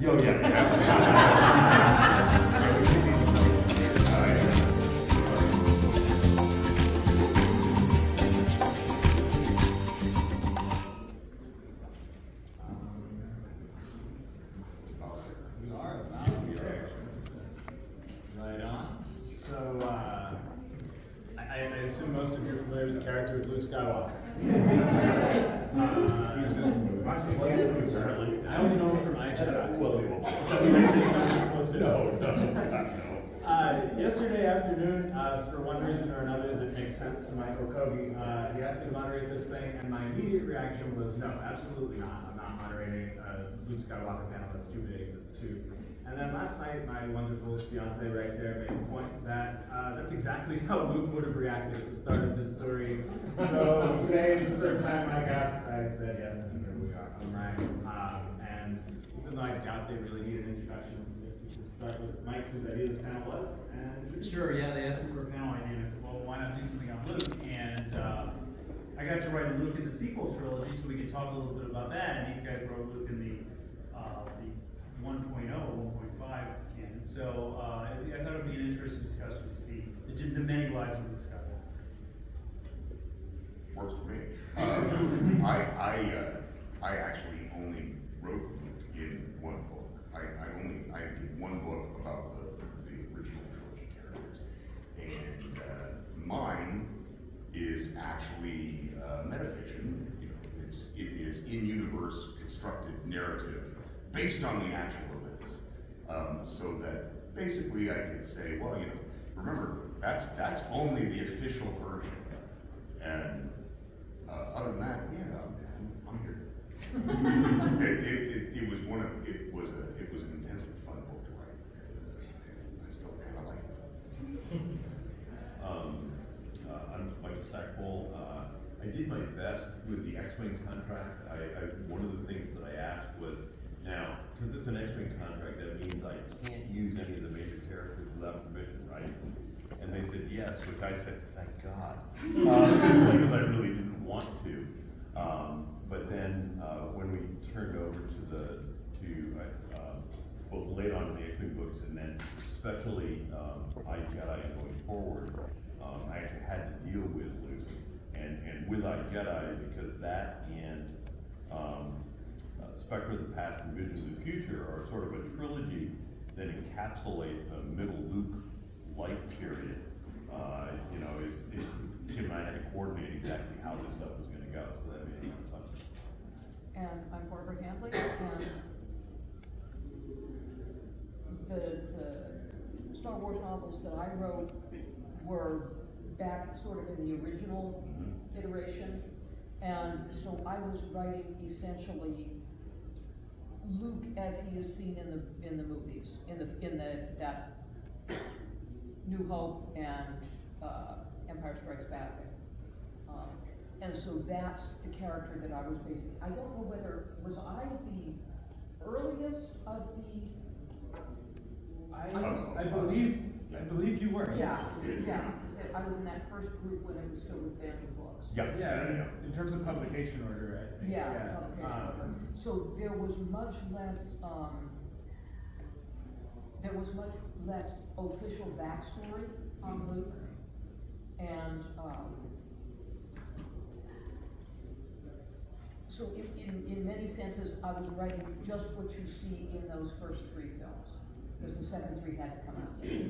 Yo, yeah. We are about to be there. Right on. So, I assume most of you are familiar with the character of Luke Skywalker. Was it? Apparently. I only know him from iJedi. Well, is that the right thing I'm supposed to know? No. Yesterday afternoon, for one reason or another that makes sense to Michael Kogge, he asked me to moderate this thing, and my immediate reaction was, no, absolutely not. I'm not moderating a Luke Skywalker panel. That's too big. That's too. And then last night, my wonderful fiance right there made the point that that's exactly how Luke would have reacted at the start of this story. So today is the third time I asked, I said yes, and here we are. I'm right. And even though I doubt they really need an introduction, I guess we should start with Mike, whose idea this panel was. And sure, yeah, they asked me for a panel idea, and I said, well, why not do something on Luke? And I got to write a Luke in the sequel trilogy, so we could talk a little bit about that. And these guys wrote Luke in the 1.0 or 1.5 canon. So I thought it would be an interesting discussion to see the many lives of Luke Skywalker. Works for me. I actually only wrote Luke in one book. I did one book about the original trilogy characters, and mine is actually metafiction. You know, it is in-universe constructed narrative based on the actual events, so that basically I could say, well, you know, remember that's only the official version, and other than that, yeah, I'm here. It was an intensely fun book to write. I still kind of like it. I'm Michael Stackpole. I did my best with the X-Wing contract. One of the things that I asked was, now, because it's an X-Wing contract, that means I can't use any of the major characters without permission, right? And they said yes, which I said, thank God, because I really didn't want to. But then when we turned over to both late on in the X-Wing books and then especially iJedi going forward, I actually had to deal with Luke and with iJedi, because that and Spectre of the Past and Visions of the Future are sort of a trilogy that encapsulate the middle Luke life period. You know, Tim and I had to coordinate exactly how this stuff was going to go, so that made it fun. And I'm Barbara Hambly, and the Star Wars novels that I wrote were back sort of in the original iteration, and so I was writing essentially Luke as he is seen in the movies, in that New Hope and Empire Strikes Back. And so that's the character that I was basing. I don't know whether, was I the earliest of the... I believe you were. Yes, yeah. I was in that first group when it was still with Bantam Books. Yeah. In terms of publication order, I think. Yeah, publication order. So there was much less official backstory on Luke, and so in many senses, I was writing just what you see in those first three films, because the second three hadn't come out yet.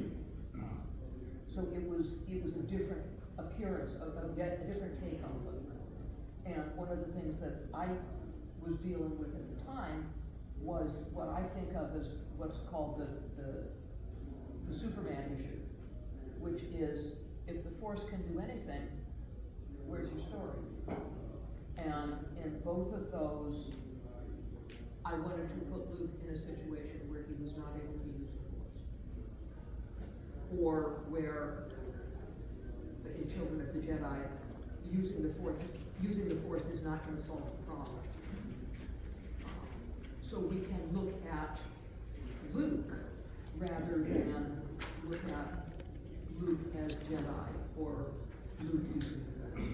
So it was a different appearance, a different take on Luke. And one of the things that I was dealing with at the time was what I think of as what's called the Superman issue, which is, if the Force can do anything, where's your story? And in both of those, I wanted to put Luke in a situation where he was not able to use the Force, or where in Children of the Jedi, using the Force is not going to solve the problem. So we can look at Luke rather than look at Luke as Jedi or Luke using the Force.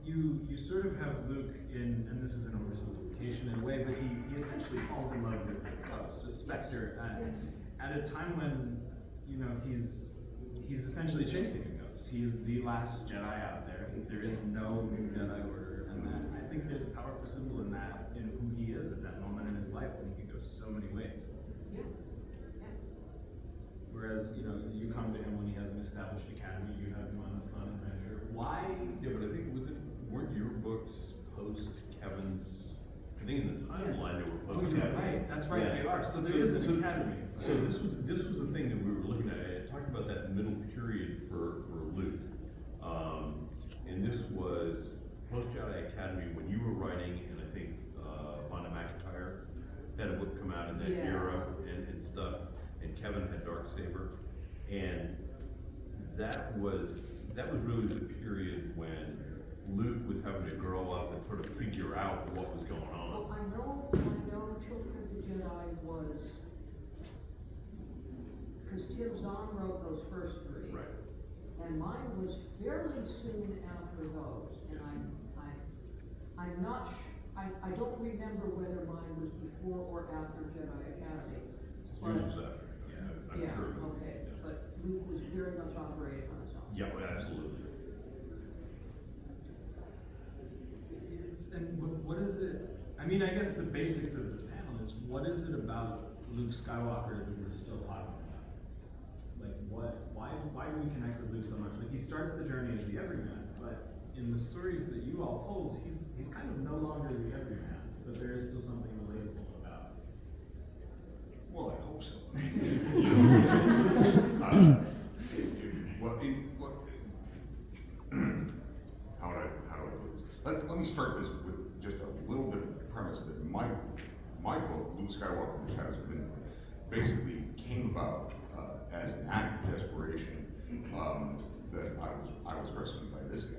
you sort of have Luke in, and this is an oversimplification in a way, but he essentially falls in love with a ghost, a specter, at a time when, you know, he's essentially chasing a ghost. He is the last Jedi out there. There is no new Jedi Order, and that, I think there's a powerful symbol in that, in who he is at that moment in his life when he could go so many ways. Yeah. Whereas, you know, you come to him when he has an established academy, you have him on a fun adventure. Why? Yeah, but I think, weren't your books post Kevin's, I think in the timeline they were Oh, post you're Kevin's. right, that's right, Yeah. they are, so there is an academy. So this was the thing that we were looking at, I talked about that middle period for Luke. And this was post Jedi Academy when you were writing, and I think, Vonda McIntyre had a book come out in that Yeah. era and stuff, and Kevin had Darksaber. And that was really the period when Luke was having to grow up and sort of figure out what was going on. Well, I know Children of the Jedi was, because Tim Zahn wrote those first three. Right. And mine was fairly soon after those, and I'm not I don't remember whether mine was before or after Jedi Academy. Yours was after, yeah, I'm Yeah, sure. it was, okay, yes. but Luke was very much operating on his own. Yeah, well, absolutely. And what is it, I mean, I guess the basics of this panel is, what is it about Luke Skywalker that we're still talking about? Like, why do we connect with Luke so much? Like, he starts the journey as the everyman, but in the stories that you all told, he's kind of no longer the everyman, but there is still something relatable about it. Well, I hope so. How do I put this? Let me start this with just a little bit of premise that my book, Luke Skywalker, which has been basically came about as an act of desperation that I was rescued by this guy.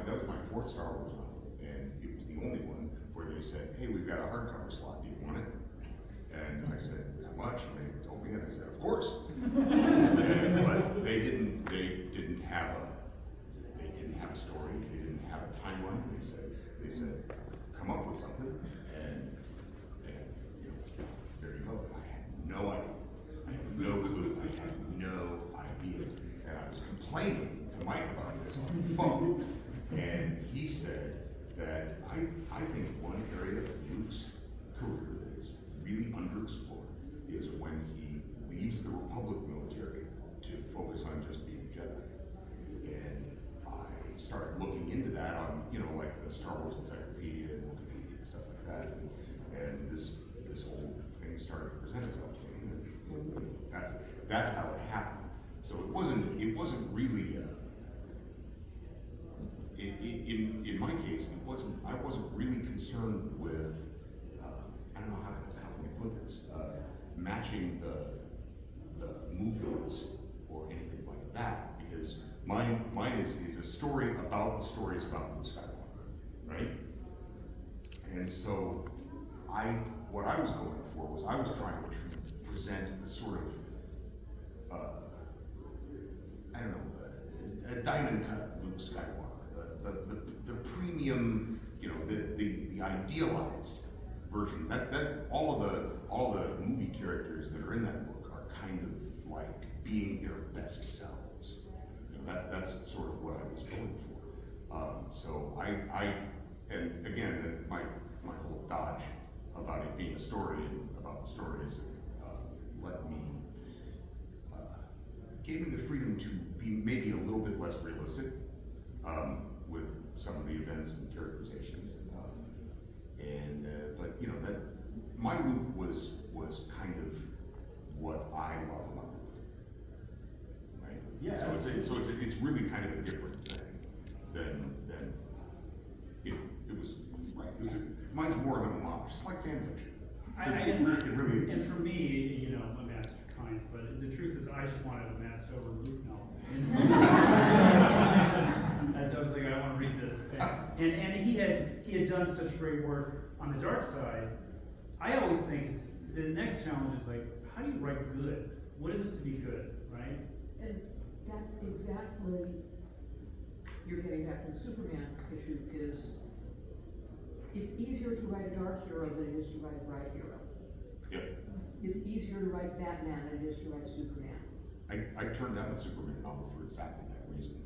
That was my fourth Star Wars novel, and it was the only one where they said, "Hey, we've got a hardcover slot. Do you want it?" And I said, "How much?" And they told me, and I said, "Of course." But they didn't have a story. They didn't have a timeline. They said, "Come up with something," and you know, there you go. I had no idea. I had no clue. I had no idea, and I was complaining to Mike about this on the phone, and he said that I think one area of Luke's career that is really underexplored is when he leaves the Republic military to focus on just being a Jedi. And I started looking into that on, you know, like the Star Wars Encyclopedia and Wikipedia and stuff like that. And this whole thing started to present itself to me, and that's how it happened. So it wasn't really in my case, I wasn't really concerned with, I don't know how can I put this, matching the movies or anything like that, because mine is a story about the stories about Luke Skywalker, right? And so what I was going for was I was trying to present the sort of, I don't know, a diamond cut Luke Skywalker, the premium, you know, the idealized version. That all the movie characters that are in that book are kind of like being their best selves. You know, that's sort of what I was going for. So and again, my whole dodge about it being a story and about the stories gave me the freedom to be maybe a little bit less realistic with some of the events and characterizations. But you know, that my Luke was kind of what I love about Luke, right? Yeah. So it's really kind of a different thing than it was. Right. Mine's more of an homage. It's like fan fiction. It really is. And for me, you know, a master kind, but the truth is, I just wanted a master over Luke novel. As I was like, I want to read this, and he had done such great work on the dark side. I always think it's the next challenge is like, how do you write good? What is it to be good, right? And that's exactly you're getting back to the Superman issue, is it's easier to write a dark hero than it is to write a bright hero. Yep. It's easier to write Batman than it is to write Superman. I turned down the Superman novel for exactly that reason.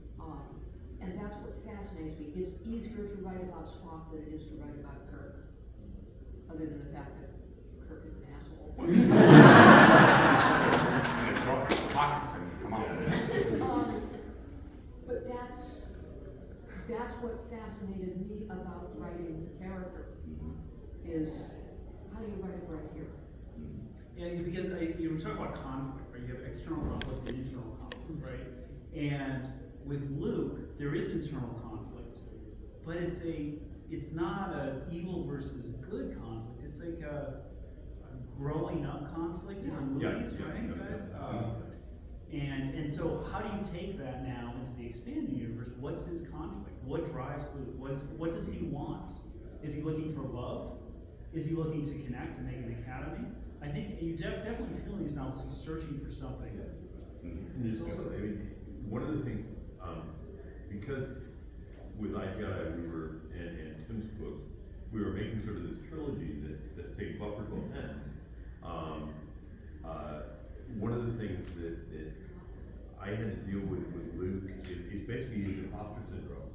And that's what fascinates me. It's easier to write about Spock than it is to write about Kirk. Other than the fact that Kirk is an asshole. And it's got pockets and come on. But that's what fascinated me about writing the character, is how do you write a bright hero? Yeah, because you were talking about conflict, right? You have external conflict and internal conflict, right? And with Luke, there is internal conflict, but it's not a evil versus good conflict. It's like a growing up conflict in the movies, right, guys? And so how do you take that now into the expanded universe? What's his conflict? What drives Luke? What does he want? Is he looking for love? Is he looking to connect and make an academy? I think you definitely feel these novels, he's searching for something. And there's also, I mean, one of the things, because with iJedi we were, and Tim's books, we were making sort of this trilogy that say buffered both ends. One of the things that I had to deal with Luke is basically his imposter syndrome.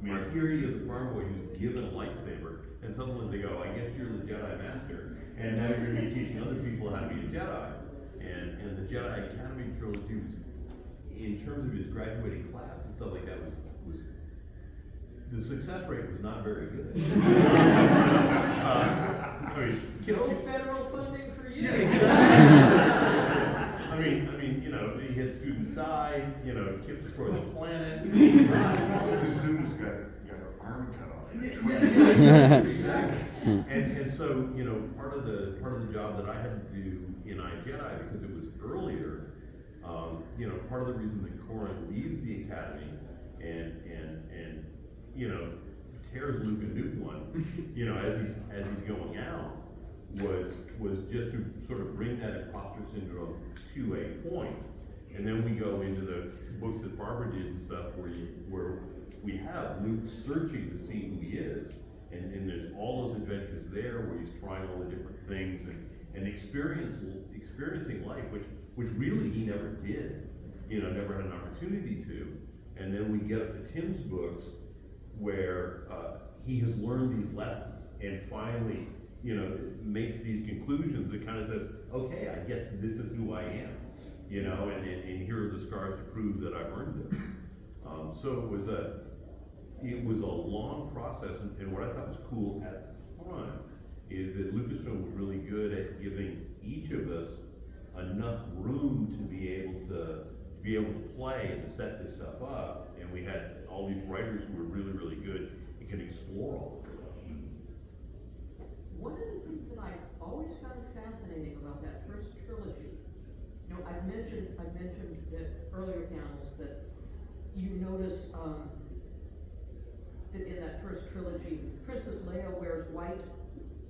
I mean, here he is a farm boy who's given a lightsaber, and suddenly they go, I guess you're the Jedi Master, and now you're going to be teaching other people how to be a Jedi. And the Jedi Academy trilogy was, in terms of his graduating class and stuff like that, was the success rate was not very good. I mean, No federal funding for you. I mean, you know, he had students die, you know, Kip destroyed the planet. The students got her arm cut off. And so, you know, part of the job that I had to do in iJedi, because it was earlier, you know, part of the reason that Corrin leaves the academy and you know, tears Luke a new one, you know, as he's going out, was just to sort of bring that imposter syndrome to a point. And then we go into the books that Barbara did and stuff where we have Luke searching to see who he is. And there's all those adventures there where he's trying all the different things and experiencing life, which really he never did, you know, never had an opportunity to. And then we get up to Tim's books where he has learned these lessons and finally, you know, makes these conclusions that kind of says, okay, I guess this is who I am, you know, and here are the scars to prove that I've earned this. So it was a long process, and what I thought was cool at the time is that Lucasfilm was really good at giving each of us enough room to be able to play and to set this stuff up, and we had all these writers who were really, really good and could explore all this stuff. One of the things that I always found fascinating about that first trilogy, you know, I've mentioned at earlier panels that you notice that in that first trilogy, Princess Leia wears white,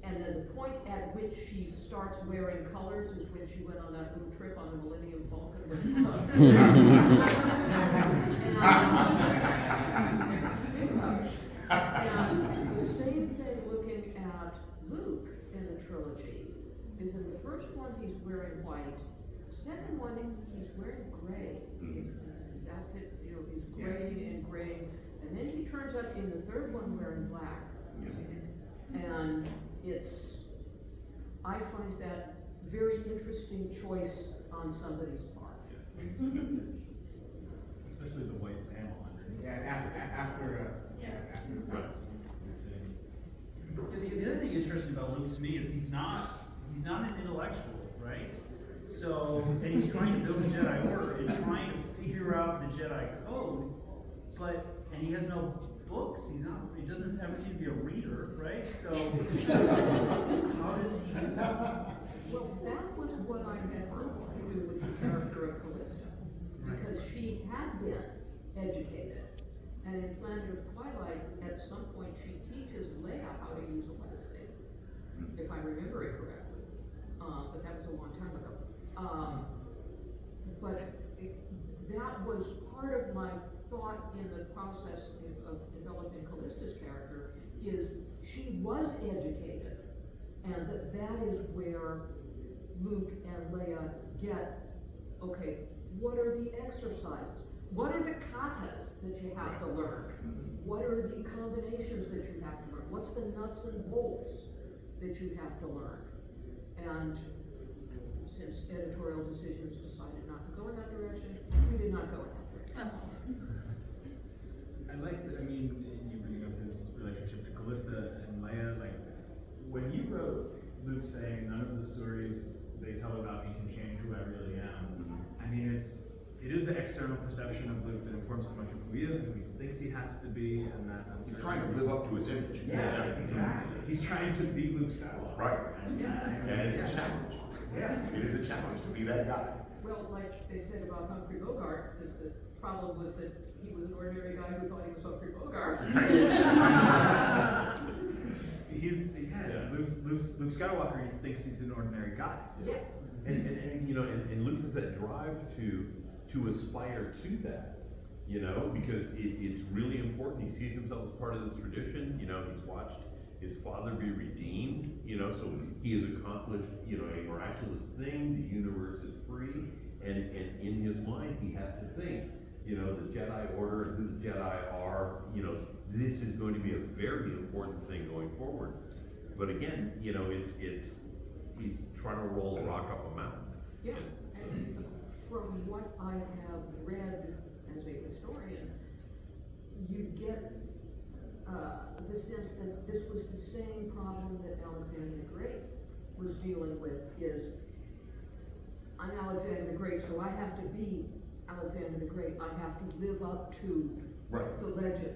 and then the point at which she starts wearing colors is when she went on that little trip on the Millennium Falcon with think about it. And the same thing looking at Luke in the trilogy is in the first one he's wearing white. The second one he's wearing gray. His outfit, you know, is graying and graying. And then he turns up in the third one wearing black. And I find that very interesting choice on somebody's part. Especially the white panel underneath. The other thing interesting about Luke to me is he's not an intellectual, right? So, and he's trying to build a Jedi Order and trying to figure out the Jedi code, and he has no books. He doesn't ever seem to be a reader, right? So, how does he do that? Well, that was what I had hoped to do with the character of Callista, because she had been educated, and in Planet of Twilight, at some point, she teaches Leia how to use a lightsaber, if I remember it correctly. But that was a long time ago. But that was part of my thought in the process of developing Callista's character is she was educated, and that is where Luke and Leia get, okay, what are the exercises? What are the katas that you have to learn? What are the combinations that you have to learn? What's the nuts and bolts that you have to learn? And since editorial decisions decided not to go in that direction, we did not go in that direction. I like that, I mean, you bring up his relationship to Callista and Leia, like, when you wrote Luke saying none of the stories they tell about me can change who I really am, I mean, it is the external perception of Luke that informs so much of who he is and who he thinks he has to be, and that He's trying to live up to his image. Yes, exactly. He's trying to be Luke Skywalker. Right. And And it's a challenge. Yeah. It is a challenge to be that guy. Well, like they said about Humphrey Bogart, is the problem was that he was an ordinary guy who thought he was Humphrey Bogart. Luke Skywalker, he thinks he's an ordinary guy. Yeah. And you know, and Luke has that drive to aspire to that, you know, because it's really important. He sees himself as part of this tradition. You know, he's watched his father be redeemed, you know, so he has accomplished, you know, a miraculous thing. The universe is free, and in his mind, he has to think, you know, the Jedi Order and who the Jedi are, you know, this is going to be a very important thing going forward. But again, you know, he's trying to roll a rock up a mountain. Yeah, and from what I have read as a historian, you get the sense that this was the same problem that Alexander the Great was dealing with, is I'm Alexander the Great, so I have to be Alexander the Great. I have to live up to Right. the legend.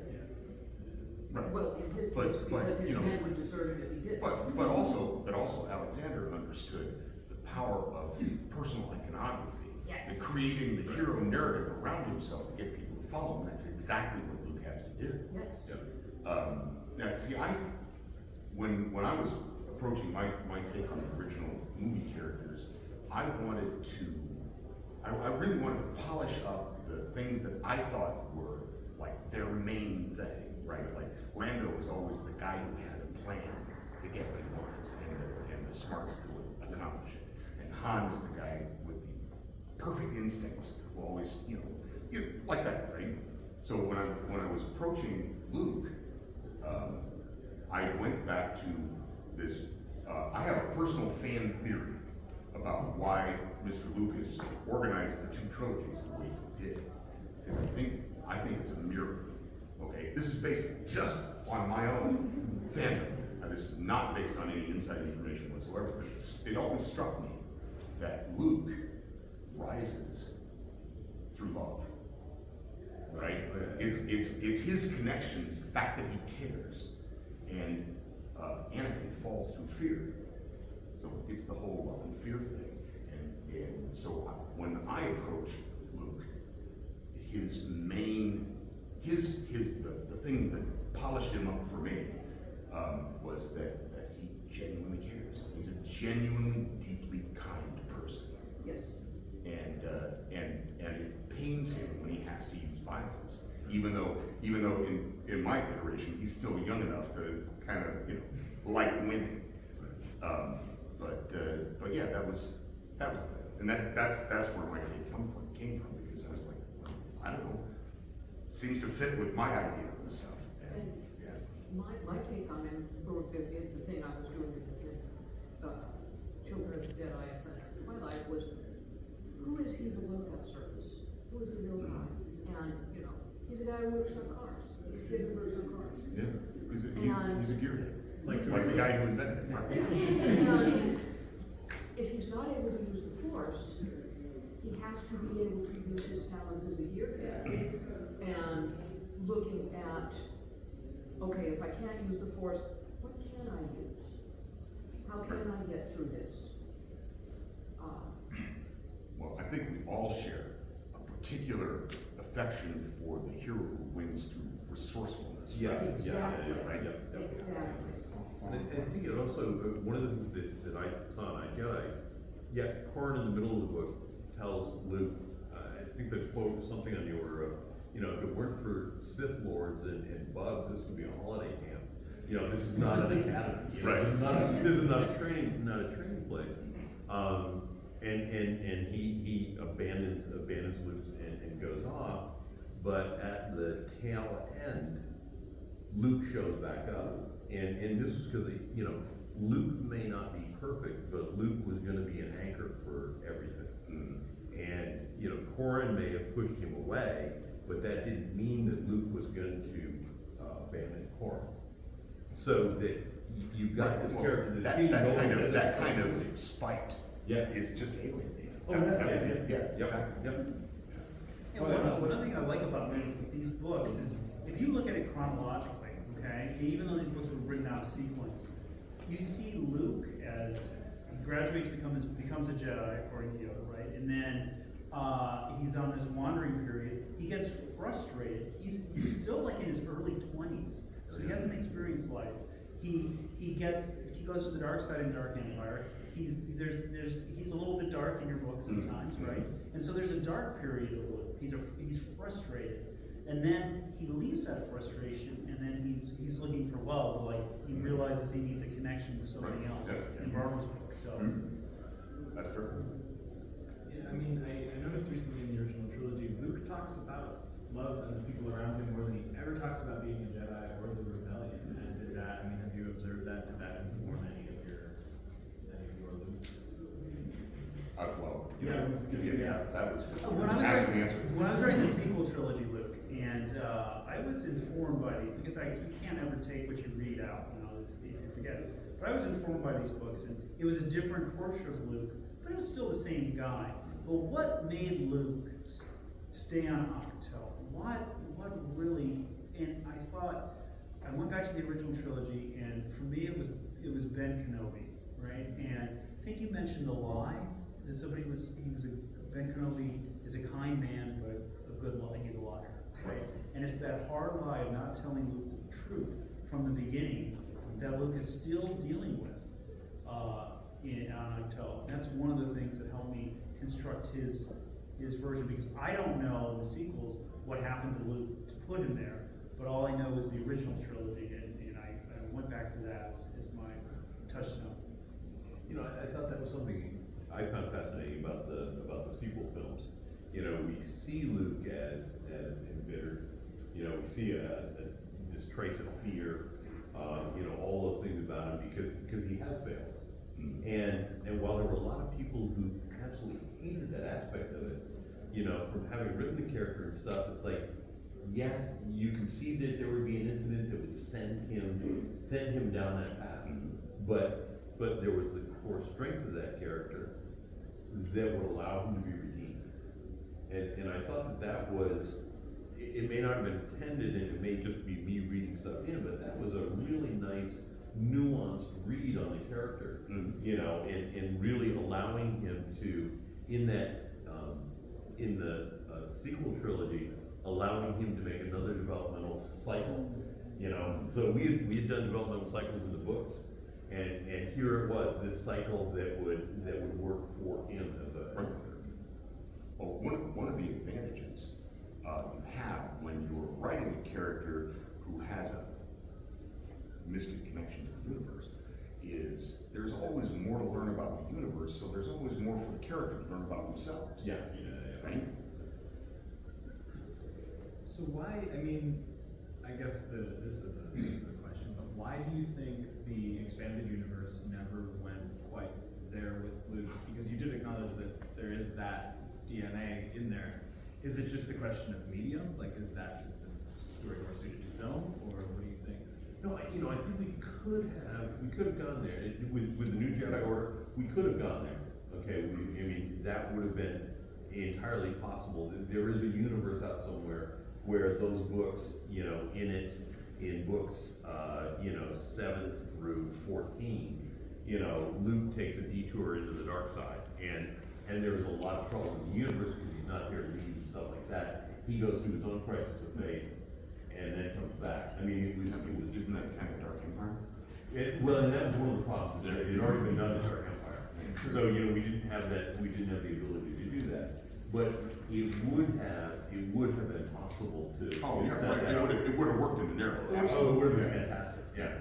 Right. Well, in his But- case, but, because his you know, men would desert him if he did. But also Alexander understood the power of personal iconography. Yes. And creating the hero narrative around himself to get people to follow him. That's exactly what Luke has to do. Yes. Now, see, when I was approaching my take on the original movie characters, I really wanted to polish up the things that I thought were like their main thing, right? Like Lando was always the guy who had a plan to get what he wants and the smarts to accomplish it. And Han is the guy with the perfect instincts who always, you know, like that, right? So when I was approaching Luke, I went back to this. I have a personal fan theory about why Mr. Lucas organized the two trilogies the way he did, because I think it's a miracle. Okay, this is based just on my own fandom. Now, this is not based on any inside information whatsoever. But it always struck me that Luke rises through love. Right? It's his connections, the fact that he cares, and Anakin falls through fear. So it's the whole love and fear thing. And so when I approached Luke, the thing that polished him up for me was that he genuinely cares. He's a genuinely, deeply kind person. Yes. And it pains him when he has to use violence, even though in my iteration he's still young enough to kind of like winning. But yeah, that was the thing, and that's where my take came from because I was like, well, I don't know, seems to fit with my idea of this stuff. And yeah, My take on him, or the thing I was doing with Children of the Jedi and Planet of Twilight was, who is he below that surface? Who is the real guy? And, he's a guy who works on cars. He's a kid who works on cars. yeah, he's a gearhead, like the guy who invented it. Right? And if he's not able to use the Force, he has to be able to use his talents as a gearhead. And looking at, okay, if I can't use the Force, what can I use? How can I get through this? Well, I think we all share a particular affection for the hero who wins through resourcefulness. Yeah, right? Exactly. Right. Exactly. And I think it also, one of the things that I saw in Jedi, Corrin in the middle of the book tells Luke, I think the quote was something on the order of, you know, if it weren't for Sith Lords and bugs, this would be a holiday camp. You know, this is not an academy. You know, Right. This is not a training place. And he abandons Luke and goes off, but at the tail end, Luke shows back up, and this is because, you know, Luke may not be perfect, but Luke was going to be an anchor for everything. And, you know, Corrin may have pushed him away, but that didn't mean that Luke was going to abandon Corrin. So that you've got this Well, character that's that being kind of spite is just alienating. Oh, yeah, Exactly. yep. Yeah, one other thing I like about these books is, if you look at it chronologically, okay, even though these books were written out of sequence, you see Luke as he graduates, becomes a Jedi, according to Yoda, right? And then he's on this wandering period. He gets frustrated. He's still like in his early 20s, so he hasn't experienced life. He goes to the dark side in Dark Empire. He's a little bit dark in your book sometimes, right? And so there's a dark period of Luke. He's frustrated, and then he leaves that frustration, and then he's looking for love. Like he realizes he needs a connection with something else in Barbara's book. So That's fair. Yeah, I mean, I noticed recently in the original trilogy, Luke talks about love and the people around him more than he ever talks about being a Jedi or the rebellion. And did that, I mean, have you observed that? Did that inform any of your Lukes? That was when I was ask writing, and answer. when I was writing the sequel trilogy, Luke, and I was informed by these, because you can't ever take what you read out, you know, if you forget it. But I was informed by these books, and it was a different portrait of Luke, but it was still the same guy. But what made Luke stay on Octo? What really? And I went back to the original trilogy, and for me it was Ben Kenobi, right? And I think you mentioned the lie that Ben Kenobi is a kind man, but he's a liar, right? And it's that hard lie of not telling Luke the truth from the beginning that Luke is still dealing with on Octo. And that's one of the things that helped me construct his version, because I don't know in the sequels what happened to Luke to put him there, but all I know is the original trilogy, and I went back to that as my touchstone. You know, I thought that was something I found fascinating about the sequel films. You know, we see Luke as embittered. You know, we see this trace of fear. You know, all those things about him because he has failed. And while there were a lot of people who absolutely hated that aspect of it, you know, from having written the character and stuff, it's like, yeah, you can see that there would be an incident that would send him down that path. But there was the core strength of that character that would allow him to be redeemed. And I thought that was, it may not have been intended, and it may just be me reading stuff in, but that was a really nice, nuanced read on the character. You know, and really allowing him to, in the sequel trilogy, allowing him to make another developmental cycle. You know, so we had done developmental cycles in the books, and here it was, this cycle that would work for him as a character. Well, one of the advantages you have when you're writing a character who has a mystic connection to the universe is there's always more to learn about the universe, so there's always more for the character to learn about themselves. Yeah. Right? So why, I mean, I guess this is a question, but why do you think the expanded universe never went quite there with Luke? Because you did acknowledge that there is that DNA in there. Is it just a question of medium? Like, is that just a story more suited to film, or what do you think? No, you know, I think we could have gone there with the new Jedi Order. We could have gone there. Okay, I mean that would have been entirely possible. There is a universe out somewhere where those books, you know, in books, you know, 7 through 14, you know, Luke takes a detour into the dark side, and there's a lot of trouble in the universe because he's not there to lead and stuff like that. He goes through his own crisis of faith, and then comes back. I mean, Isn't that kind of Dark Empire? Well, and that was one of the problems, is that it had already been done in Dark Empire. So, you know, we didn't have the ability to do that. But it would have been possible to. Oh, yeah, set right, that up. it would have worked in the narrative, Oh, it absolutely. would have been fantastic, yeah.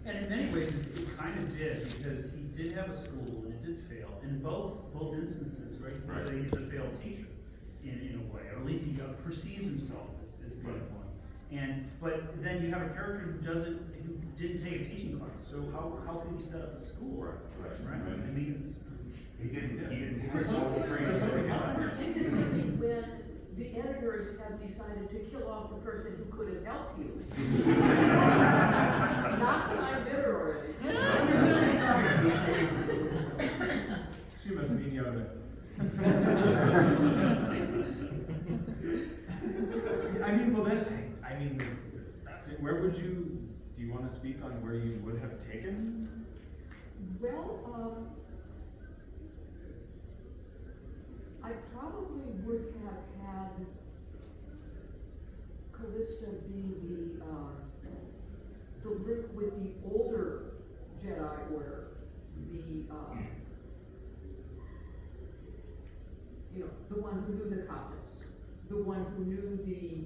And in many ways, it kind of did, because he did have a school and it did fail, in both instances, right? Right. He's a failed teacher, in a way, or at least he perceives himself as being Right. one. But then you have a character who didn't take a teaching class, so how can you set up a school? Right. I mean, it's. He didn't have Just formal like- training. just like for a the cop. Typically, when the editors have decided to kill off the person who could have helped you. Not that I'm bitter already. She must mean Yoda. I mean, well then, where would you, do you want to speak on where you would have taken? Well, I probably would have had Callista be the link with the older Jedi Order, the one who knew the Coptics, the one who knew the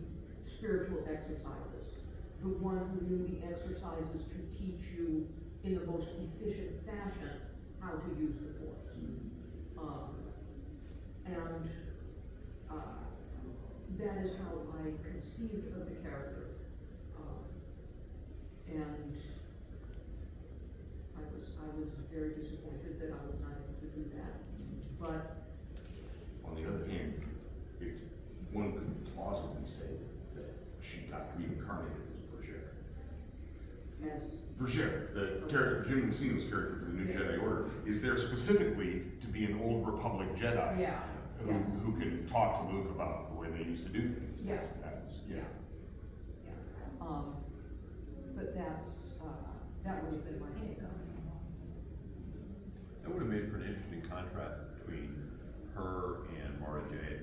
spiritual exercises, the one who knew the exercises to teach you in the most efficient fashion how to use the Force. That is how I conceived of the character. And I was very disappointed that I was not able to do that. But On the other hand, one could plausibly say that she got reincarnated as Vergere. The character, Jim Lucino's character for the New Jedi Order, is there specifically to be an old Republic Jedi. yeah, Who can talk to Luke about the way they used to do things. Yeah. Yeah. But that would have been my take on it. That would have made for an interesting contrast between her and Mara Jade,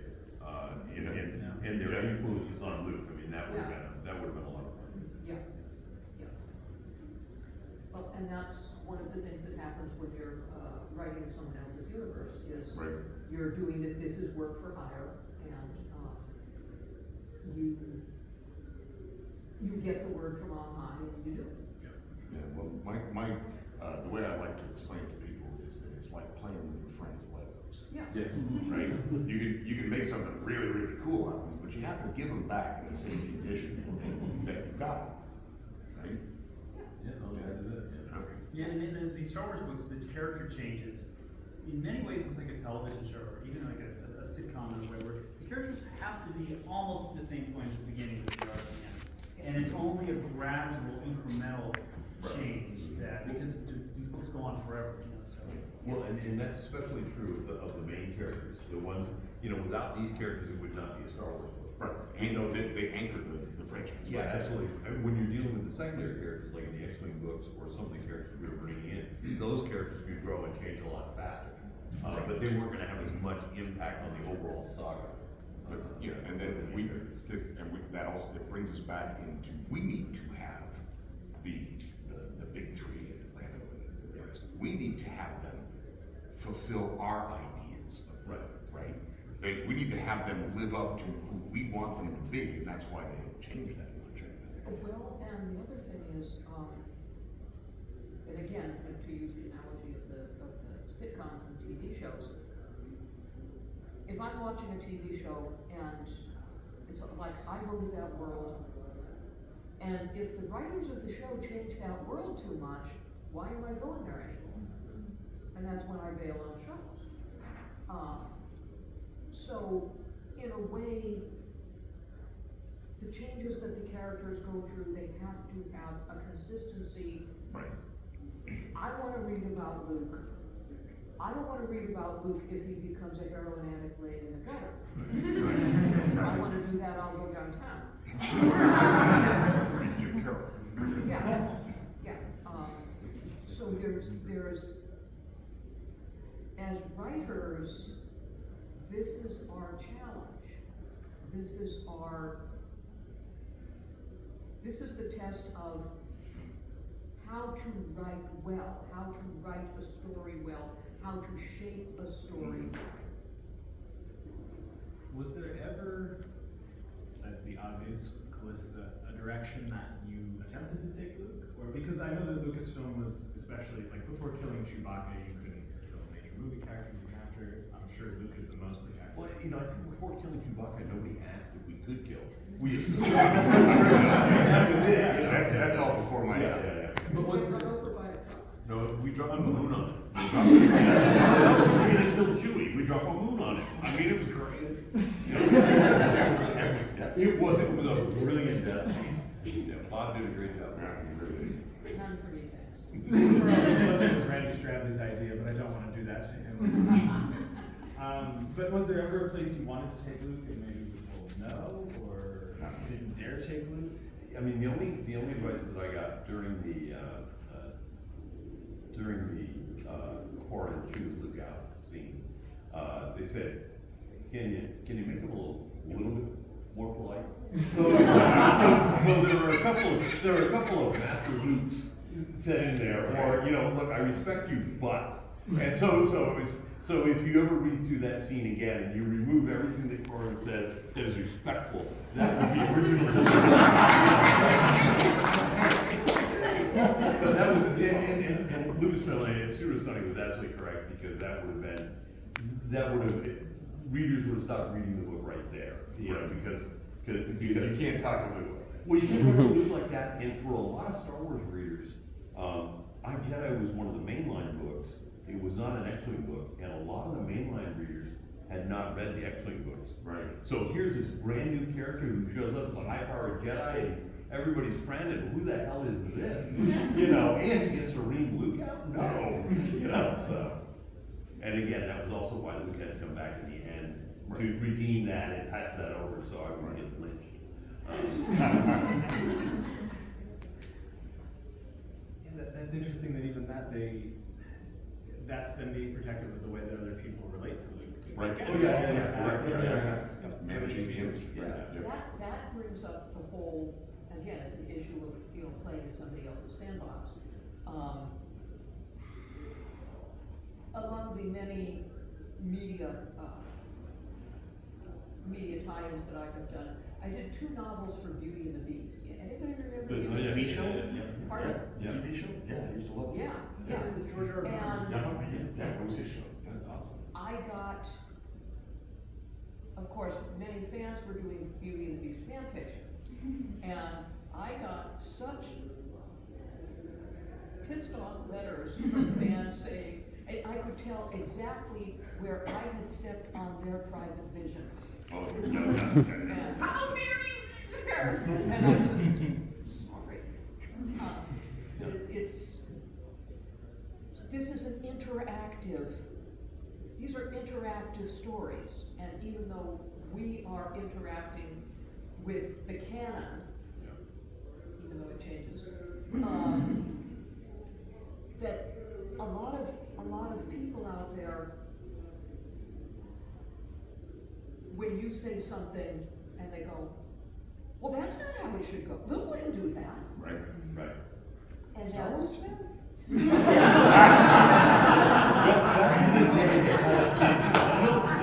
and their influences on Luke. I mean, that would have been a lot of fun. Yeah. Well, and that's one of the things that happens when you're writing someone else's universe, is Right. you're doing that, this is work for hire, and you get the word from on high, and you do it. Yeah, well, the way I like to explain it to people is that it's like playing with your friends' Legos. Yeah. Yes. Right? You can make something really, really cool out of them, but you have to give them back in the same condition that you got them. Right? Yeah, I'll add to that, yeah. Okay. Yeah, and in the Star Wars books, the character changes. In many ways, it's like a television show, or even like a sitcom in a way, where the characters have to be almost at the same point at the beginning that they are at the end. And it's only a gradual, incremental change because these books go on forever, so. Well, and that's especially true of the main characters, the ones, without these characters, it would not be a Star Wars book. Right. And they anchored the franchise. Yeah, absolutely. I mean, when you're dealing with the secondary characters, like in the X-Wing books, or some of the characters we were bringing in, those characters could grow and change a lot faster. But they weren't gonna have as much impact on the overall saga. But, and then that also, it brings us back into, we need to have the big three in Atlanta and the rest. We need to have them fulfill our ideas of right? We need to have them live up to who we want them to be, and that's why they don't change that much, I think. Well, and the other thing is, and again, to use the analogy of the sitcoms and TV shows, if I'm watching a TV show and it's like I go to that world, and if the writers of the show change that world too much, why am I going there anymore? And that's when I bail on shows. So, in a way, the changes that the characters go through, they have to have a consistency. Right. I want to read about Luke. I don't want to read about Luke if he becomes a heroin addict laying in the gutter. If I want to do that, I'll go downtown. Read Jim Carroll. Yeah. So there's, as writers, this is our challenge. This is the test of how to write well, how to write a story well, how to shape a story Was there ever, besides the obvious with Callista, a direction that you attempted to take Luke? Or because I know that Lucasfilm was, especially like before killing Chewbacca, you couldn't kill a major movie character. Even after, I'm sure Luke is the most protected. Well, you know, I think before killing Chewbacca, nobody asked if we could kill. We assumed. That was it. You know? That's all before my Yeah, time. yeah, yeah. But was run over by a truck? No, we dropped a moon on it. That was it's still Chewy. We dropped a moon on it. I mean, it was great. You know, it was a brilliant death scene. Yeah, Bob did a great job. None for me, thanks. It was Randy Stradley's idea, but I don't want to do that to him. But was there ever a place you wanted to take Luke and maybe you were told no, or didn't dare take Luke? I mean, the only advice that I got during the Cora and choose Luke out scene, they said, can you make him a little bit more polite? So there were a couple of Master Lukes said in there, or, you know, look, I respect you, but. And so if you ever read through that scene again and you remove everything that Corin says that is respectful, that was the original. But that was, and Lucasfilm and Stuart Stunning was absolutely correct, because readers would have stopped reading the book right there, you know, because You can't talk to Luke like that. well, you can't talk to Luke like that, and for a lot of Star Wars readers, I Jedi was one of the mainline books. It was not an X-Wing book, and a lot of the mainline readers had not read the X-Wing books. Right. So here's this brand new character who shows up as a high-powered Jedi, and he's everybody's friend, and who the hell is this? You know, and he gets to ream Luke out? No. You know, so. And again, that was also why Luke had to come back in the end to redeem that and patch that over so I wouldn't get lynched. Yeah, that's interesting that even that that's them being protected with the way that other people relate to Luke. Right. Oh, yeah. Managing the image. That brings up the whole, again, it's an issue of, you know, playing in somebody else's sandbox. Among the many media tie-ins that I have done, I did 2 novels for Beauty and the Beast. Anybody remember? The TV show? Pardon? The TV show? Yeah, I used to love it. Yeah. It's George R. R. And Yeah, it was his show. That's awesome. I got, of course, many fans were doing Beauty and the Beast fan fiction. And I got such pissed off letters from fans saying, I could tell exactly where I had stepped on their private visions. Oh, And how dare you dare? And I'm just sorry. But this is an interactive, these are interactive stories, and even though we are interacting with the canon, even though it changes, that a lot of people out there, when you say something and they go, well, that's not how it should go. Luke wouldn't do that. Right. And Star that's, Wars fans?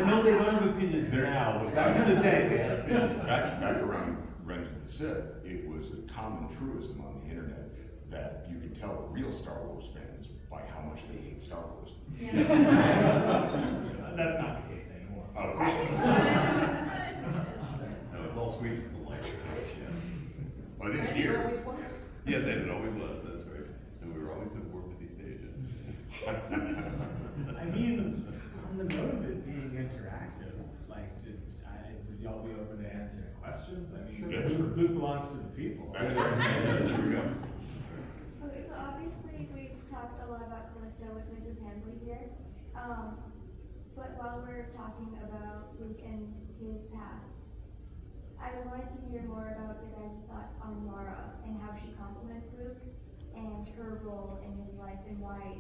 No, they don't have opinions now, but back in the day, they had opinions. Back around Revenge of the Sith, it was a common truism on the internet that you could tell the real Star Wars fans by how much they hate Star Wars. That's not the case anymore. Oh, No, it's all sweet and light. well, it is and it here. always was. Yes, and it always was, that's right. And we were always at war with these stages. I mean, on the note of it being interactive, like, would y'all be open to answering questions? I mean, Yeah, sure. Luke belongs to the people. That's right. There we go. Okay, so obviously we've talked a lot about Callisto with Mrs. Hambly here. But while we're talking about Luke and his path, I wanted to hear more about your guys' thoughts on Mara and how she complements Luke and her role in his life and why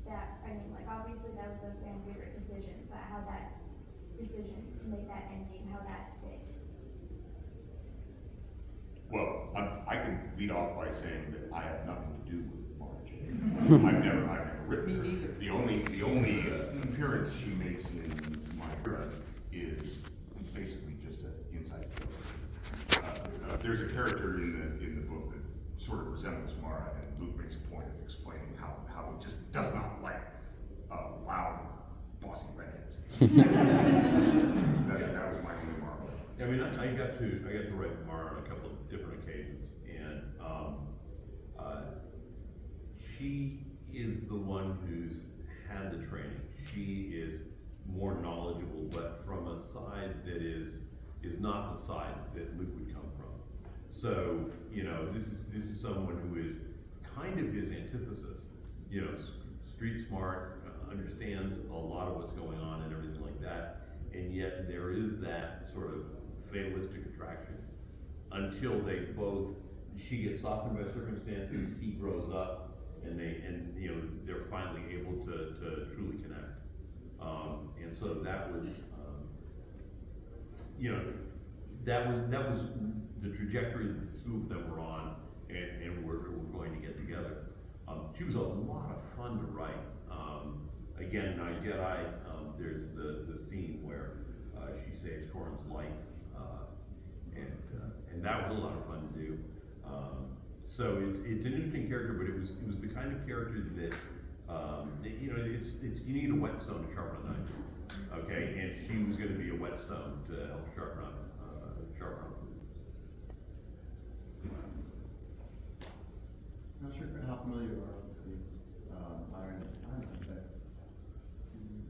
that, I mean, like, obviously that was a fan favorite decision, but how that decision to make that ending, how that fit. Well, I can lead off by saying that I have nothing to do with Mara Jade. I've never written her. Me neither. The only appearance she makes in my era is Luke makes a point of explaining how he just does not like loud, bossy redheads. That was my only marvel. I mean, I got to write Mara on a couple of different occasions, and she is the one who's had the training. She is more knowledgeable, but from a side that is not the side that Luke would come from. So, you know, this is someone who is kind of his antithesis. You know, street smart, understands a lot of what's going on and everything like that, and yet there is that sort of fatalistic attraction until they both, she gets softened by circumstances, he grows up, and you know, they're finally able to truly connect. And so that was, you know, that was the trajectory that the two of them were on, and we're going to get together. She was a lot of fun to write. Again, in I Jedi, there's the scene where she saves Corrin's life, and that was a lot of fun to do. So it's an interesting character, but it was the kind of character that you know, it's you need a whetstone to sharpen a knife, okay? And she was going to be a whetstone to help sharpen up. I'm not sure how familiar you are with the Iron Timeline, but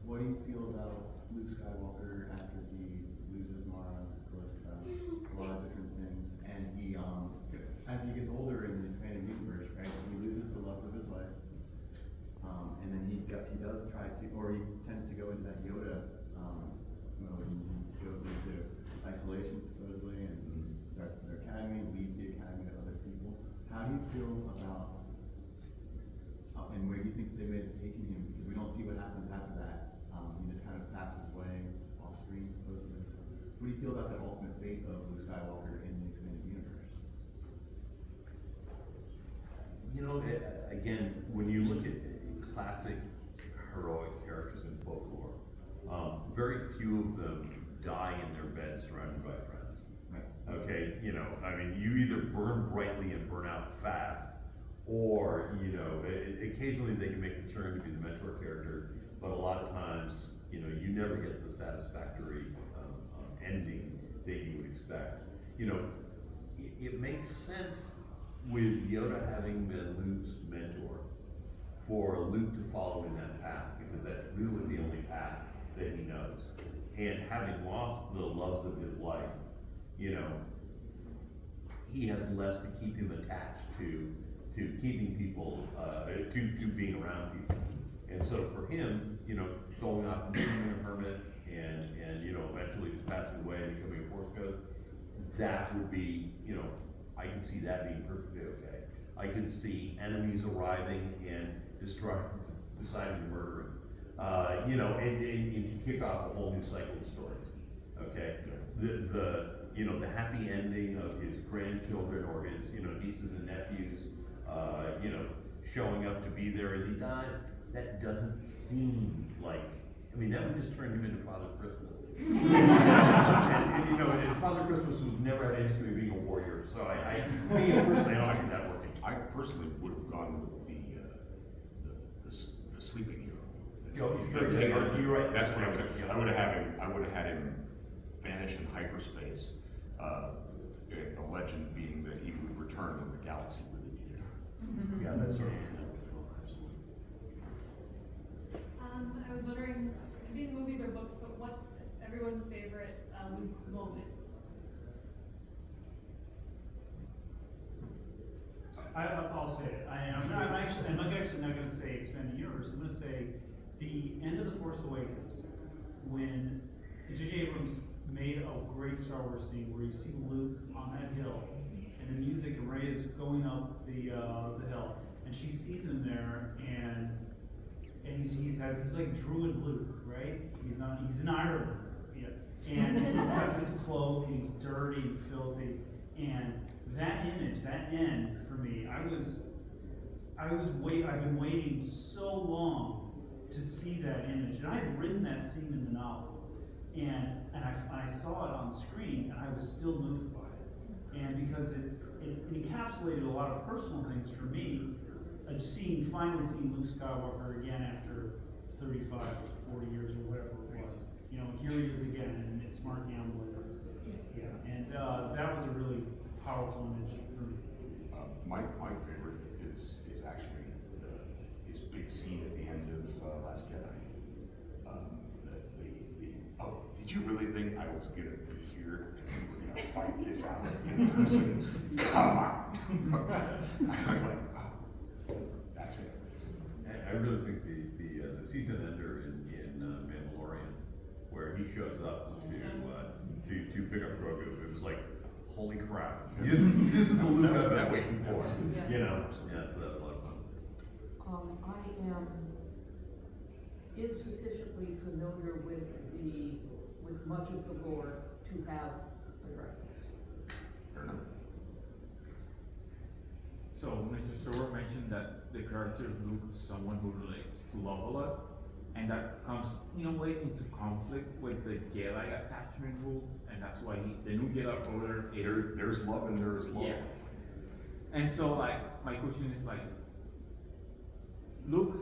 what do you feel about Luke Skywalker after he loses Mara, Callista, a lot of different things, and he, as he gets older in the expanded universe, right, he loses the loves of his life, and then he does try to, or he tends to go into that Yoda mode, and he goes into isolation supposedly, and starts their academy, leads the academy to other people. How do you feel about, and where do you think they may have taken him? Because we don't see what happens after that. He just kind of passes away off screen, supposedly. So, what do you feel about that ultimate fate of Luke Skywalker in the expanded universe? You know, again, when you look at classic heroic characters in folklore, very few of them die in their bed surrounded by friends. Right. Okay, you know, I mean, you either burn brightly and burn out fast, or, you know, occasionally they can make the turn to be the mentor character, but a lot of times, you know, you never get the satisfactory ending that you would expect. You know, it makes sense with Yoda having been Luke's mentor for Luke to follow in that path, because that's really the only path that he knows. And having lost the loves of his life, you know, he has less to keep him attached to keeping people, to being around people. And so for him, you know, going off and becoming a hermit and you know, eventually just passing away and becoming a Force ghost, that would be, you know, I can see that being perfectly okay. I can see enemies arriving and deciding to murder him. You know, and to kick off a whole new cycle of stories. Okay? You know, the happy ending of his grandchildren or his, you know, nieces and nephews, you know, showing up to be there as he dies, that doesn't seem like, I mean, that would just turn him into Father Christmas. and you know, and Father Christmas was never had a history of being a warrior, so me personally, I don't see that working. I personally would have gone with the sleeping hero. You're right. That's what I would have had him vanish in hyperspace. The legend being that he would return when the galaxy really needed him. Yeah, that's right. I was wondering, it could be movies or books, but what's everyone's favorite moment? I'll say it. I'm not actually not going to say expanded universe. I'm going to say the end of The Force Awakens, when J.J. Abrams made a great Star Wars scene where you see Luke on that hill, and the music, and Rey is going up the hill, and she sees him there, and he's like Druid Luke, right? He's in Ireland, yeah. And he's got this cloak, and he's dirty and filthy, and that image, that end for me, I've been waiting so long to see that image, and I had written that scene in the novel, and I saw it on the screen, and I was still moved by it, and because it encapsulated a lot of personal things for me, finally seeing Luke Skywalker again after 35 or 40 years or whatever it was. You know, here he is again, and it's Mark Hambly. And that was a really powerful image for me. My favorite is actually his big scene at the end of Last Jedi. Oh, did you really think I was gonna be here and we were gonna fight this out in person? Come on! I was like, oh, that's it. I really think the season ender in Mandalorian, where he shows up to pick up Kogge, it was like, holy crap! This is the Luke I've been waiting for. You know, yeah, so that's a lot of fun. I am insufficiently familiar with much of the lore to have a reference. Fair enough. So Mr. Stewart mentioned that the character of Luke is someone who relates to love a lot, and that comes in a way into conflict with the Jedi attachment rule, and that's why the new Jedi Order is There's love and there is love. Yeah. And so like my question is like, Luke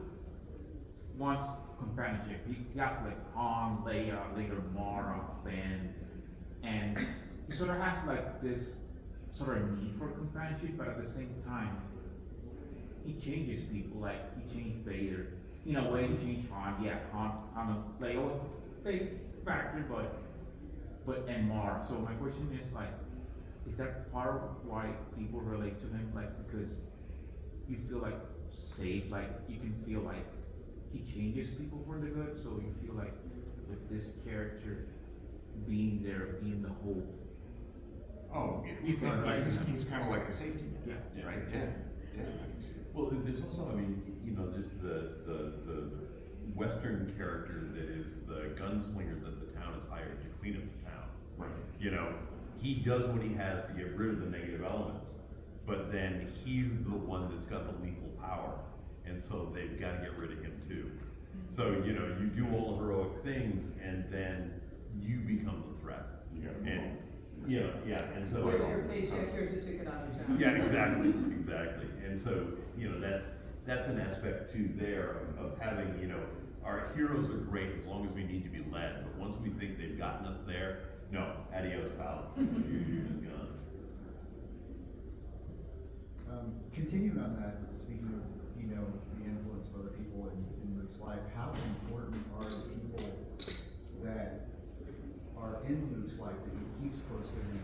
wants companionship. He has like Han, Leia, later Mara, Ben, and he sort of has like this sort of need for companionship, but at the same time, he changes people. Like he changed Vader. In a way, he changed Han. Yeah, Han and Leia was a big factor, but and Mara. So my question is like, is that part of why people relate to him? Like because you feel like safe, like you can feel like he changes people for the good, so you feel like with this character being there, being the hope. Oh, yeah. You can, like, He's kind of like a safety net. Yeah. Right? Yeah. Yeah, I can see it. Well, there's also, I mean, you know, there's the Western character that is the gunslinger that the town has hired to clean up the town. Right. You know, he does what he has to get rid of the negative elements, but then he's the one that's got the lethal power, and so they've got to get rid of him too. So, you know, you do all the heroic things, and then you become the threat. You gotta move And, on. you know, yeah, and so. Where's your paycheck, here's the ticket out of town. Yeah, exactly. And so, you know, that's an aspect too there of having, you know, our heroes are great as long as we need to be led, but once we think they've gotten us there, no, adios, pal. You're just gone. Continuing on that, speaking of, you know, the influence of other people in Luke's life, how important are the people that are in Luke's life that he keeps close to him?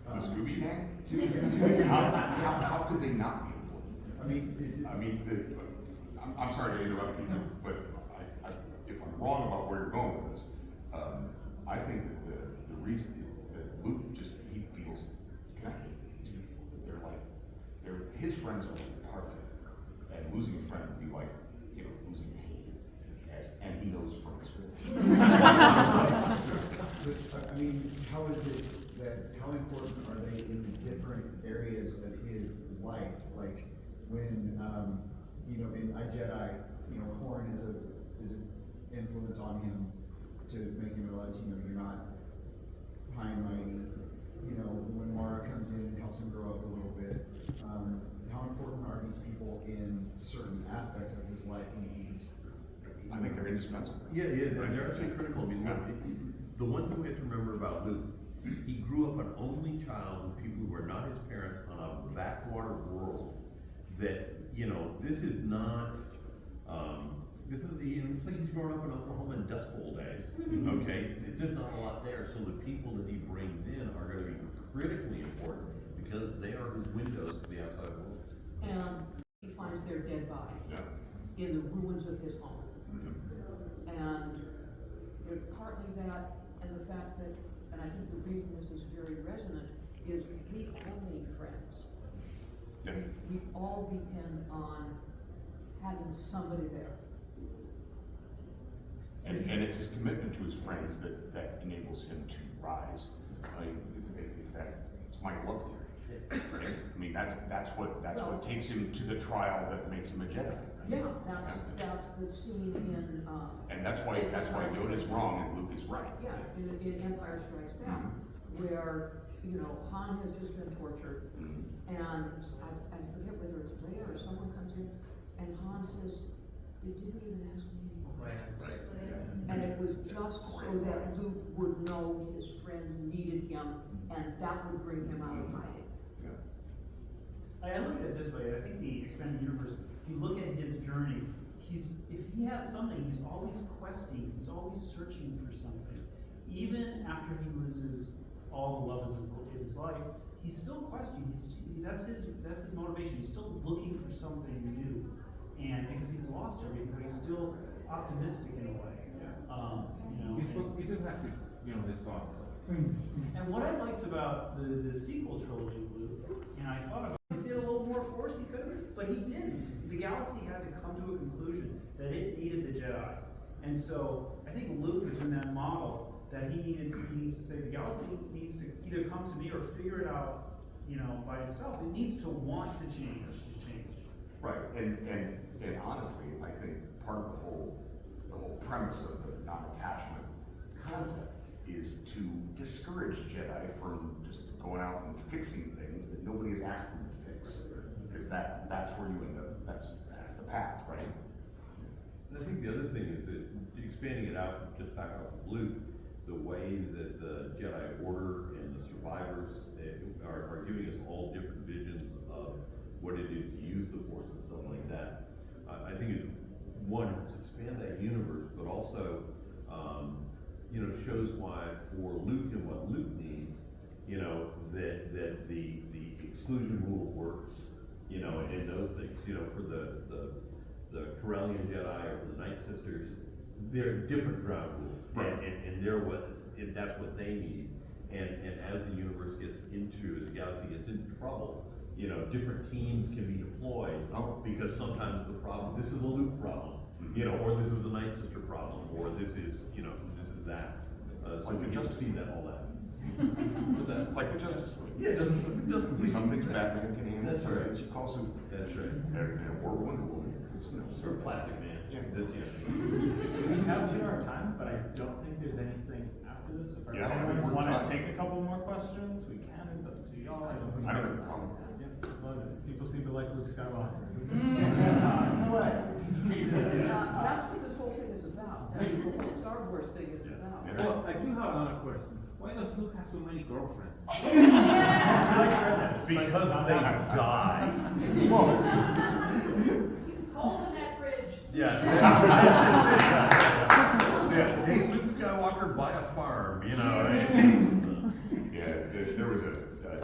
The Scooby Gang? To- How could they not be important? I mean, is it? I mean, I'm sorry to interrupt you, but if I'm wrong about where you're going with this, I think that the reason that Luke he feels connected to people, that they're his friends are part of it, and losing a friend would be like, you know, losing a hand, and he knows from experience. But, I mean, how is it that, how important are they in the different areas of his life? Like, when, you know, in I Jedi, you know, Horn is an influence on him to make him realize, you know, you're not high and mighty. You know, when Mara comes in and helps him grow up a little bit, how important are these people in certain aspects of his life when he's? I think they're indispensable. Yeah, they're actually critical. I mean, look, the one thing we have to remember about Luke, he grew up an only child with people who were not his parents on a backwater world. That, you know, this is not, it's like he's growing up in Oklahoma in Dust Bowl days, okay? There's not a lot there, so the people that he brings in are gonna be critically important because they are his windows to the outside world. And he finds their dead bodies in the ruins of his home. And there's partly that, and the fact that, and I think the reason this is very resonant is we all need friends. Yeah. We all depend on having somebody there. And it's his commitment to his friends that enables him to rise. It's my love theory, right? I mean, that's what takes him to the trial that makes him a Jedi. Right? Yeah, that's the scene in. And that's why Yoda's wrong and Luke is right. Yeah, in Empire Strikes Back, where you know, Han has just been tortured, Mhm. and I forget whether it's Leia or someone comes in, and Han says, they didn't even ask me any questions. Right. And it was just so that Luke would know his friends needed him, and that would bring him out of hiding. Yeah. I look at it this way, I think the expanded universe, if you look at his journey, if he has something, he's always questing, he's always searching for something. Even after he loses all the love of his life, he's still questioning, that's his motivation, he's still looking for something new. And because he's lost everything, but he's still optimistic in a way. You know, He still has his, you know, his thoughts. and what I liked about the sequel trilogy, Luke, and I thought about it, he did a little more force, he could have, but he didn't. The galaxy had to come to a conclusion that it needed the Jedi. And so I think Luke is in that model that he needs to say the galaxy needs to either come to me or figure it out, you know, by itself. It needs to want to change. Right, and honestly, I think part of the whole premise of the non-attachment concept is to discourage Jedi from just going out and fixing things that nobody has asked them to fix, because that's where you end up. That's the path, right? And I think the other thing is that expanding it out, just back up to Luke, the way that the Jedi Order and the survivors are giving us all different visions of what it is to use the Force and stuff like that. I think it's one, to expand that universe, but also, you know, shows why for Luke and what Luke needs, you know, that the exclusion rule works, you know, and those things, you know, for the Corellian Jedi or for the Night Sisters, they're different ground rules, Right. and that's what they need. And as the universe gets into, as the galaxy gets into trouble, you know, different teams can be deployed, because sometimes the problem, this is a Luke problem, you know, or this is a Night Sister problem, or this is, you know, this is that. So Like we the get to Justice see League. that, all that. What's that? Like the Justice League. Yeah, Justice League. Some things Batman can handle, That's some right. things you call Superman. That's right. Or Wonder Woman, because, you know, Sort of plastic man. Yeah. That's, yeah. We have hit our time, but I don't think there's anything after this. If Yeah, I anyone think we're wanna done. take a couple more questions, we can, it's up to y'all. I don't have a problem. Yeah, love it. People seem to like Luke Skywalker. That's what this whole thing is about, that's what the whole Star Wars thing is about. Yeah. Well, I do have another question. Why does Luke have so many girlfriends? Because they die. It's cold in that fridge. Yeah. Yeah, date Luke Skywalker by a farm, you know. Yeah, there was a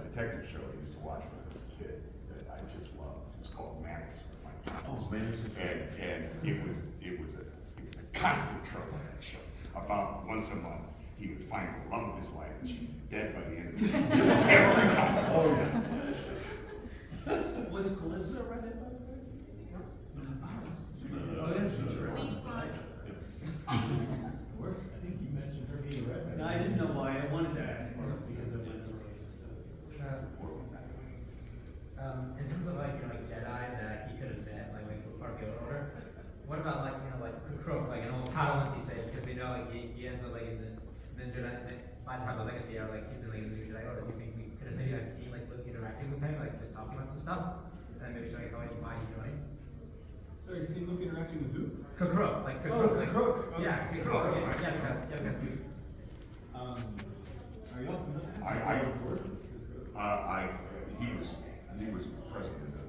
detective show I used to watch when I was a kid that I just loved. It was called Mannix. Oh, Mannix. And it was a constant trouble in that show. About once a month, he would find the love of his life, and she'd be dead by the end of the season. Every time. Oh, yeah. Was Callisto a redhead, by the way? Oh, yeah, she's right. I think you mentioned her being a redhead. No, I didn't know why, I wanted to ask because of my In terms of like, you know, like Jedi that he could have met, like with part of the Order, what about like, you know, like Crook, like an old Padawan he said, because we know like he ends up like in the Jedi, by the time of Legacy, or like he's in like the new Jedi Order. Do you think we could have maybe like seen like Luke interacting with him, like just talking about some stuff, and maybe showing how why he joined? So you seen Luke interacting with who? Crook, like Oh, like, Crook, okay. Yeah, Crook, yeah, because Luke. Are y'all familiar? He was president of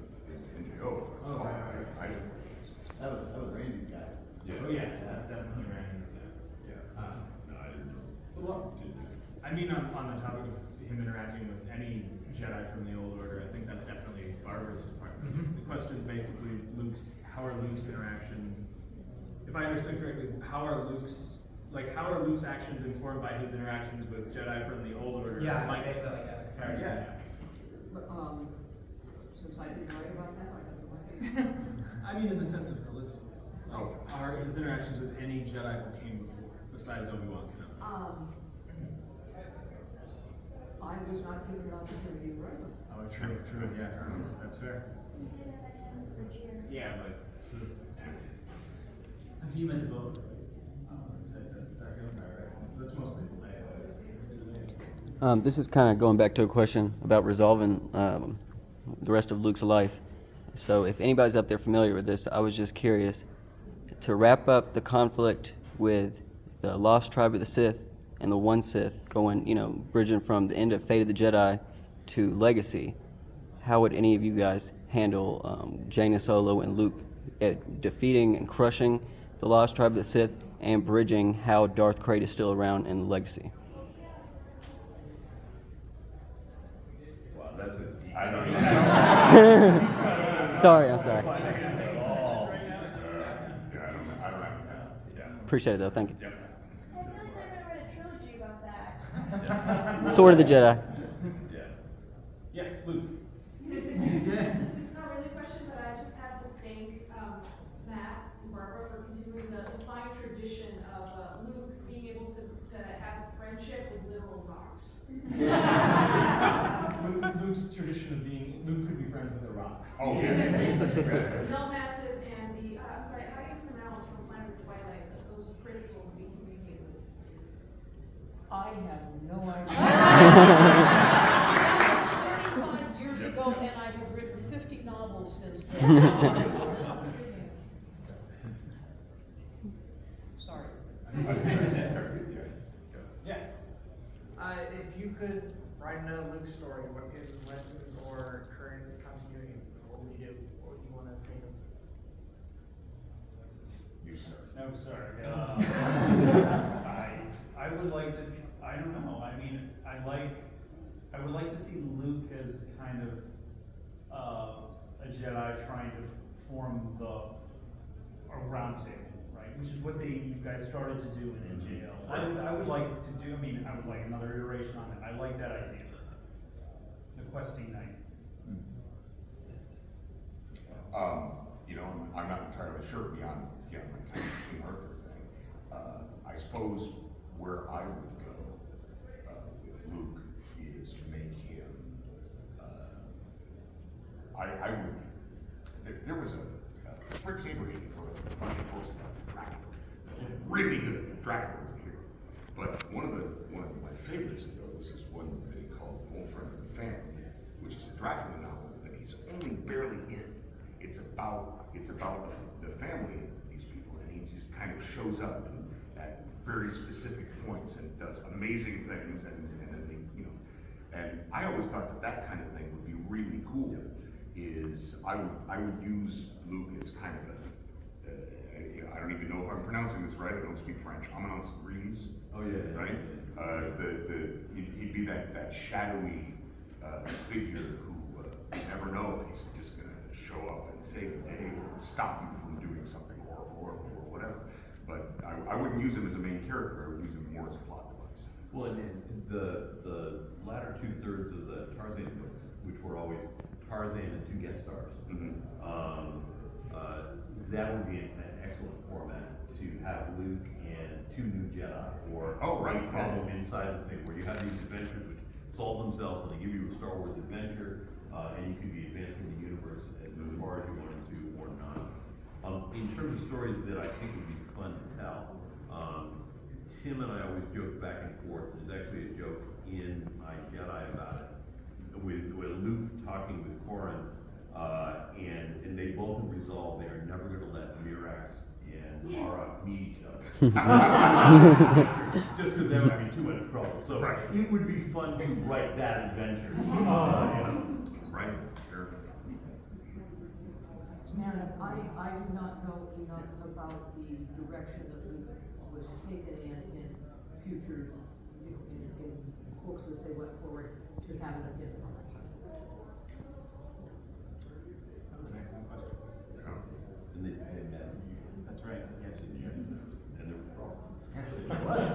NJO. Oh, right. I didn't. That was Randy's guy. Oh, yeah, that's definitely Randy's, No, I didn't know. Well, I mean, on the topic of him interacting with any Jedi from the Old Order, I think that's definitely Barbara's department. The question is basically how are Luke's interactions, if I understood correctly, how are Luke's actions informed by his interactions with Jedi from the Old Order? Yeah, Like, it's like a comparison. yeah. But, since I didn't write about that, I have no idea. I mean, in the sense of Callisto. Like, are his interactions with any Jedi who came before, besides Obi-Wan Kenobi? I was not given an opportunity to write them. Oh, true, yeah, that's fair. We did have that time for cheer. Yeah, but. Have you met the vote? That's mostly. This is kind of going back to a question about resolving the rest of Luke's life. So if anybody's up there familiar with this, I was just curious to wrap up the conflict with the lost tribe of the Sith and the one Sith going, bridging from the end of Fate of the Jedi to Legacy. How would any of you guys handle Jaina Solo and Luke at defeating and crushing the lost tribe of the Sith and bridging how Darth Krayt is still around in Legacy? Wow, that's a deep. I don't know. Sorry, I'm sorry. Yeah, I don't have that. Yeah. Appreciate it though, thank you. Yep. I feel like they're gonna write a trilogy about that. Sword of the Jedi. Yeah. Yes, Luke. It's not really a question, but I just have to thank Matt and Barbara for continuing the fine tradition of Luke being able to have a friendship with literal rocks. Luke's tradition of Luke could be friends with a rock. Oh, yeah. Mel Massive and the, I'm sorry, how do you pronounce from Planet of Twilight, those crystals we communicate with? I have no idea. 35 years ago, and I have written 50 novels since then. Sorry. Yeah. If you could write another Luke story, what gives him lessons or current continuity, what would you do? What would you want to take him? You start. No, sorry. I would like to, I don't know, I mean, I would like to see Luke as kind of a Jedi trying to form a round table, right? Which is what you guys started to do in NJL. I would like to do, I would like another iteration on it. I like that idea. The questing night. I'm not entirely sure beyond my kind of King Arthur thing. I suppose where I would go with Luke is make him. I would. There was a Fritz Abraham wrote a bunch of books about Dracula. Really good. Dracula was the hero. But one of my favorites of those is one that he called Old Friend of the Family, which is a Dracula novel that he's only barely in. It's about the family of these people, and he just kind of shows up at very specific points and does amazing things, and then and I always thought that kind of thing would be really cool. Is I would use Luke as kind of I don't even know if I'm pronouncing this right. I don't speak French. Eminence Grise. Oh yeah. Right. He'd be that shadowy figure who you never know if he's just going to show up and save the day or stop you from doing something horrible or whatever. But I wouldn't use him as a main character. I would use him more as a plot device. Well, and the latter 2/3 of the Tarzan books, which were always Tarzan and 2 guest stars, that would be an excellent format to have Luke and 2 new Jedi, or right. problem inside of the thing where you have these adventures which solve themselves and they give you a Star Wars adventure, and you can be advancing the universe as far as you wanted to or not. In terms of stories that I think would be fun to tell, Tim and I always joke back and forth. There's actually a joke in My Jedi about it, with Luke talking with Corran, and they both have resolved they are never going to let Mirax and Mara meet each other. Just because that would be too much trouble. So it would be fun to write that adventure. Right. Sure. And I do not know enough about the direction that Luke was taken in future, in books as they went forward, to have an opinion on that. That was an excellent question. And That's right. Yes, yes. there was trouble. Yes, it was.